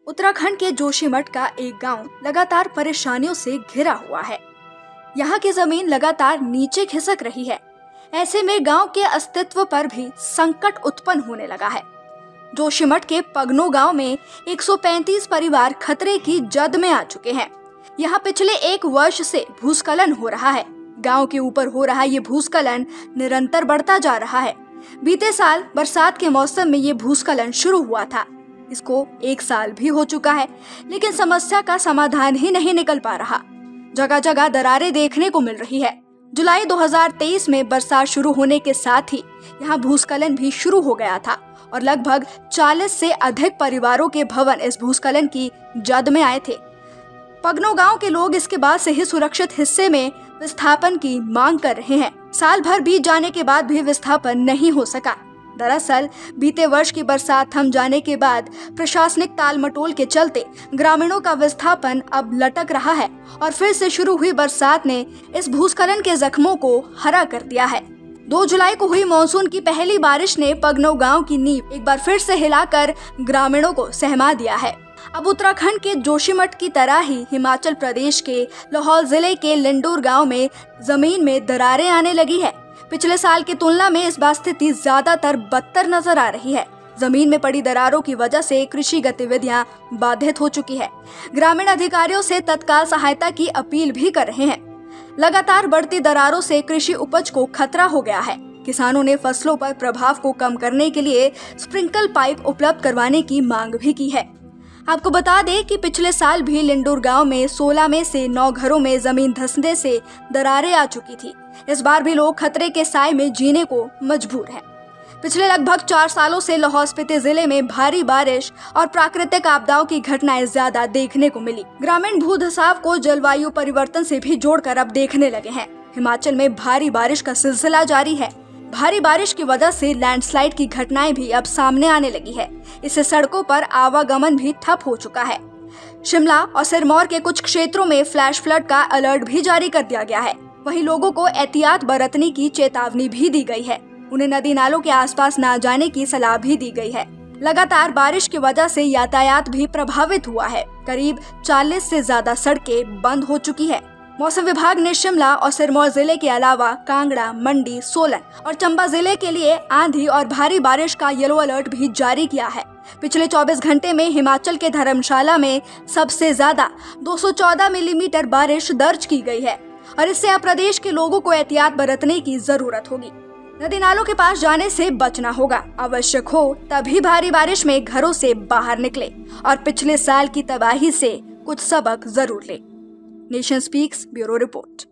उत्तराखंड के जोशीमठ का एक गांव लगातार परेशानियों से घिरा हुआ है। यहाँ की जमीन लगातार नीचे खिसक रही है। ऐसे में गांव के अस्तित्व पर भी संकट उत्पन्न होने लगा है। जोशीमठ के पगनो गांव में 135 परिवार खतरे की जद में आ चुके हैं। यहाँ पिछले एक वर्ष से भूस्खलन हो रहा है। गांव के ऊपर हो रहा ये भूस्खलन निरंतर बढ़ता जा रहा है। बीते साल बरसात के मौसम में ये भूस्खलन शुरू हुआ था। इसको एक साल भी हो चुका है, लेकिन समस्या का समाधान ही नहीं निकल पा रहा। जगह जगह दरारें देखने को मिल रही है। जुलाई 2023 में बरसात शुरू होने के साथ ही यहाँ भूस्खलन भी शुरू हो गया था और लगभग 40 से अधिक परिवारों के भवन इस भूस्खलन की जद में आए थे। पगनो गांव के लोग इसके बाद से ही सुरक्षित हिस्से में विस्थापन की मांग कर रहे हैं। साल भर बीत जाने के बाद भी विस्थापन नहीं हो सका। दरअसल बीते वर्ष की बरसात थम जाने के बाद प्रशासनिक तालमटोल के चलते ग्रामीणों का विस्थापन अब लटक रहा है और फिर से शुरू हुई बरसात ने इस भूस्खलन के जख्मों को हरा कर दिया है। 2 जुलाई को हुई मानसून की पहली बारिश ने पगनो गांव की नींव एक बार फिर से हिलाकर ग्रामीणों को सहमा दिया है। अब उत्तराखंड के जोशीमठ की तरह ही हिमाचल प्रदेश के लाहौल जिले के लिंडूर गांव में जमीन में दरारें आने लगी है। पिछले साल की तुलना में इस बार स्थिति ज्यादातर बदतर नजर आ रही है। जमीन में पड़ी दरारों की वजह से कृषि गतिविधियां बाधित हो चुकी है। ग्रामीण अधिकारियों से तत्काल सहायता की अपील भी कर रहे हैं। लगातार बढ़ती दरारों से कृषि उपज को खतरा हो गया है। किसानों ने फसलों पर प्रभाव को कम करने के लिए स्प्रिंकल पाइप उपलब्ध करवाने की मांग भी की है। आपको बता दें कि पिछले साल भी लिंडूर गांव में 16 में से 9 घरों में जमीन धंसने से दरारें आ चुकी थी। इस बार भी लोग खतरे के साए में जीने को मजबूर हैं। पिछले लगभग 4 सालों से लाहौल स्पीति जिले में भारी बारिश और प्राकृतिक आपदाओं की घटनाएं ज्यादा देखने को मिली। ग्रामीण भू धसाव को जलवायु परिवर्तन से भी जोड़कर अब देखने लगे हैं। हिमाचल में भारी बारिश का सिलसिला जारी है। भारी बारिश की वजह से लैंडस्लाइड की घटनाएं भी अब सामने आने लगी है। इससे सड़कों पर आवागमन भी ठप हो चुका है। शिमला और सिरमौर के कुछ क्षेत्रों में फ्लैश फ्लड का अलर्ट भी जारी कर दिया गया है। वहीं लोगों को एहतियात बरतने की चेतावनी भी दी गई है। उन्हें नदी नालों के आसपास न जाने की सलाह भी दी गई है। लगातार बारिश की वजह से यातायात भी प्रभावित हुआ है। करीब 40 से ज्यादा सड़कें बंद हो चुकी है। मौसम विभाग ने शिमला और सिरमौर जिले के अलावा कांगड़ा, मंडी, सोलन और चंबा जिले के लिए आंधी और भारी बारिश का येलो अलर्ट भी जारी किया है। पिछले 24 घंटे में हिमाचल के धर्मशाला में सबसे ज्यादा 214 मिलीमीटर बारिश दर्ज की गई है और इससे अब प्रदेश के लोगों को एहतियात बरतने की जरूरत होगी। नदी नालों के पास जाने से बचना होगा। आवश्यक हो तभी भारी बारिश में घरों से बाहर निकले और पिछले साल की तबाही से कुछ सबक जरूर ले। Nation speaks bureau report.